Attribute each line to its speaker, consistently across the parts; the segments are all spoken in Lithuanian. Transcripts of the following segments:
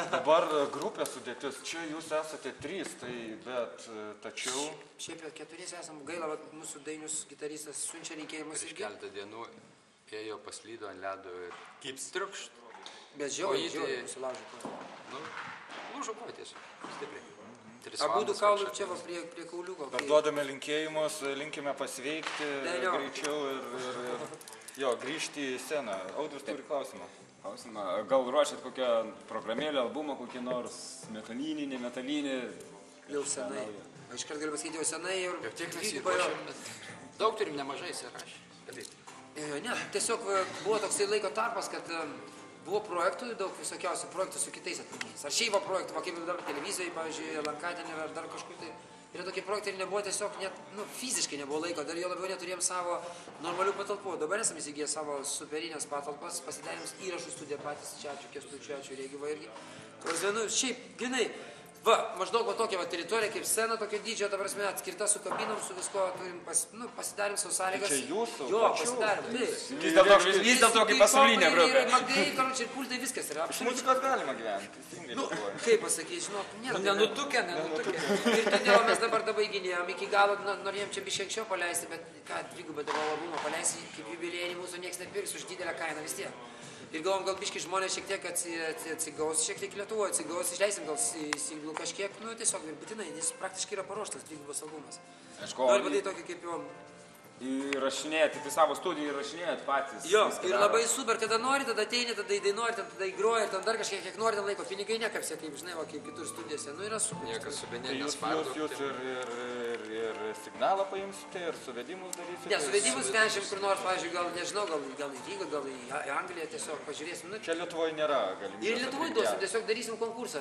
Speaker 1: Dabar grupės sudėtis, čia jūs esate 3, tačiau...
Speaker 2: Šiaip 4 esam, gaila, mūsų Dainius gitaristas siunčia linkėjimus
Speaker 3: irgi. Prieš keletą dienų ėjo paslydo ant ledo ir kips triukšt.
Speaker 2: Bet žiauriai, nusilaužė koją.
Speaker 3: Lūžo koją tiesiog, stipriai.
Speaker 2: Abudu kaulų čia va prie kauliuko.
Speaker 1: Perduodame linkėjimus, linkime pasveikti greičiau ir grįžti į sceną. Audrius turi klausimą.
Speaker 4: Gal ruošiat kokią programėlę, albumą, kokį nors metalinį, nemetalinį?
Speaker 2: Jau senai. Aš kart galiu pasakyti, jau senai ir...
Speaker 3: Jau tiek mes įruošėm, daug turim nemažai įsirašę.
Speaker 2: Ne, tiesiog buvo toksai laiko tarpas, kad buvo projektų, daug visokiausių projektų su kitais atlikėjais. Ar šeivo projektų, va kaip dabar televizijoje, pavyzdžiui, Lankatenė ar dar kažkur tai. Yra tokie projektai ir nebuvo tiesiog, fiziškai nebuvo laiko, dar jo labiau neturėjom savo normalių patalpų. Dabar esame įsigiję savo superinės patalpas, pasidarėm įrašų studiją patys, Čiačių, Kęstučių, Rėgyva irgi. Šiaip, grinai, maždaug tokia teritorija kaip scena, tokio dydžio, ta prasme, atskirta su kabinom, su visko, turim pasidarėm savo sąlygas.
Speaker 1: Čia jūsų?
Speaker 2: Jo, pasidarėm.
Speaker 4: Vis dėlto kaip pasaulinė grupė.
Speaker 2: Magdai, karočiui, ir pultai, viskas yra.
Speaker 1: Iš muzikos galima gyventi.
Speaker 2: Kaip pasakyti, žinok, nėra.
Speaker 3: Nenutukė.
Speaker 2: Ir todėl mes dabar baiginėjom, iki galo norėjom čia biškai anksčiau paleisti, bet ką, dvigubą dabar albumą paleisti, kaip jubiliejinį mūsų nieks nepirks už didelę kainą vis tiek. Ir galvom, gal biškai žmonės šiek tiek atsigaus, šiek tiek Lietuvoje atsigaus, išleisim gal singlų kažkiek, tiesiog būtinai, nes praktiškai yra paruoštas dvigubas albumas. Noriu padaryti tokį kaip jau...
Speaker 4: Įrašinėjat, į savo studiją įrašinėjat patys.
Speaker 2: Jo, ir labai super, kada nori, tada ateini, tada įdainuori, tada įgroji, ir ten dar kažkiek, kiek nori, ten laiko, pinigai nekapsia, kaip žinai, kaip kitur studijose, yra super.
Speaker 3: Niekas su benėnės pardu.
Speaker 1: Jūs ir signalą paimsite, ir suvedimus darysite?
Speaker 2: Ne, suvedimus venšim kur nors, pavyzdžiui, gal, nežinau, gal į Rygą, gal į Angliją, tiesiog pažiūrėsim.
Speaker 1: Čia Lietuvoje nėra galimybės.
Speaker 2: Ir Lietuvoje duosim, tiesiog darysim konkursą.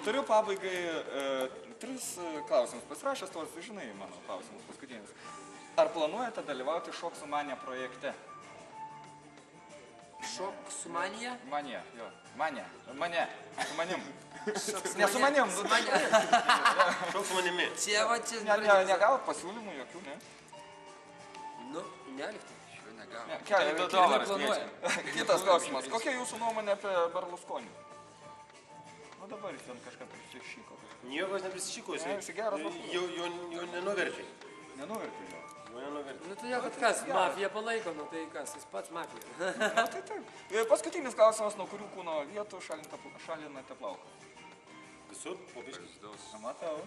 Speaker 1: turiu pabaigai 3 klausimus pasirašęs, tos žinai mano klausimus paskutinis. Ar planuojate dalyvauti Šok su Manija projekte?
Speaker 2: Šok su Manija?
Speaker 1: Manija, jo. Manija. Mane. Su manim.
Speaker 2: Šok su
Speaker 1: Ne su manim.
Speaker 2: Su Manija.
Speaker 5: Šok su manimi.
Speaker 2: Čia va, čia...
Speaker 1: Negavot pasiūlymų jokių, ne?
Speaker 2: Nu, neliktai.
Speaker 1: Keli $2
Speaker 2: planuoja.
Speaker 1: kviečia. Kitas klausimas. Kokia jūsų nuomonė apie Berlusconį? Nu dabar jis ten kažką prisišyko.
Speaker 5: Niekas neprisišyko,
Speaker 1: Jis geras
Speaker 5: jo nenuvertė.
Speaker 1: Nenuvertė jo.
Speaker 5: Jo nenuvertė.
Speaker 6: Nu tai jau, kad kas, mafija palaiko, nu tai kas, jis pats mafija.
Speaker 1: Na, tai taip. Paskutinis klausimas, nuo kurių kūno vietų šalinate plauką.
Speaker 5: Visur, po biškis.
Speaker 1: Matau.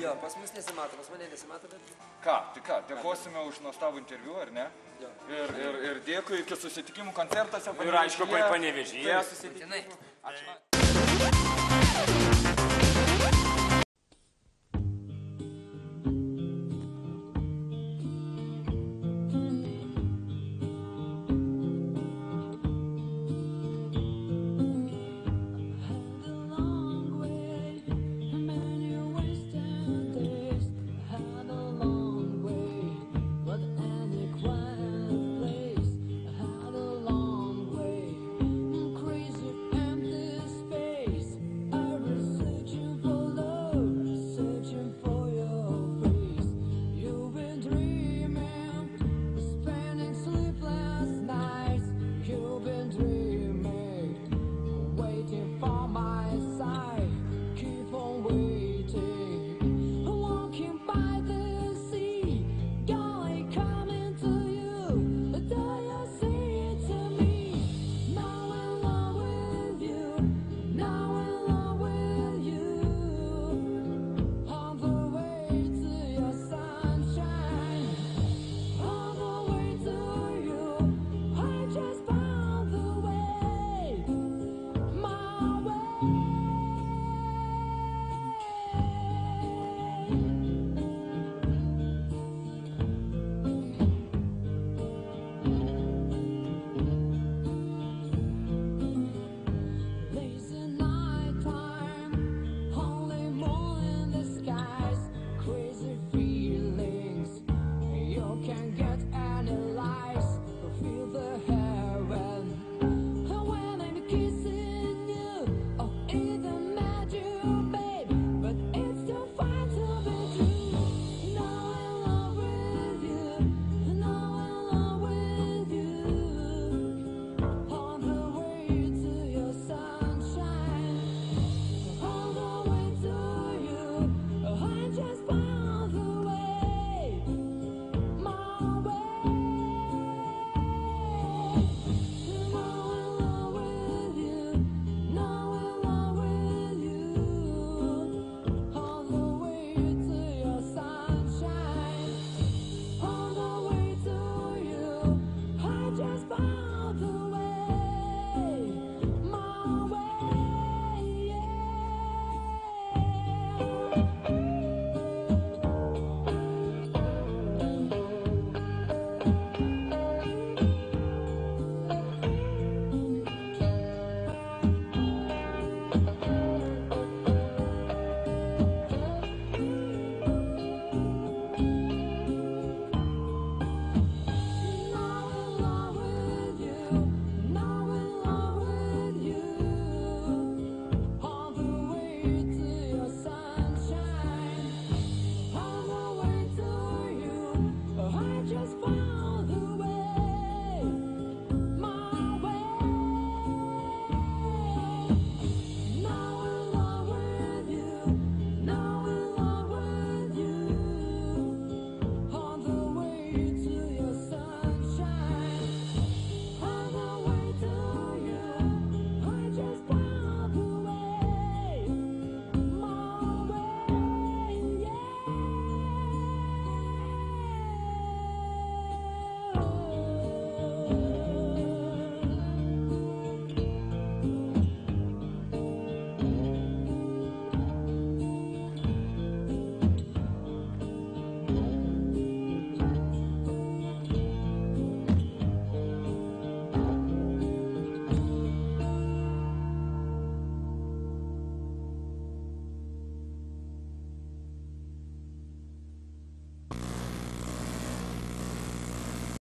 Speaker 2: Jo, pas mus nesimato, pas mane nesimato, bet...
Speaker 1: Tai ką, dėkosime už nuostabų interviu, ar ne?
Speaker 2: Jo.
Speaker 1: Ir dėkui, iki susitikimų koncertuose.
Speaker 4: Ir aišku, Panevėžyje.
Speaker 2: Būtinai. Ačiū.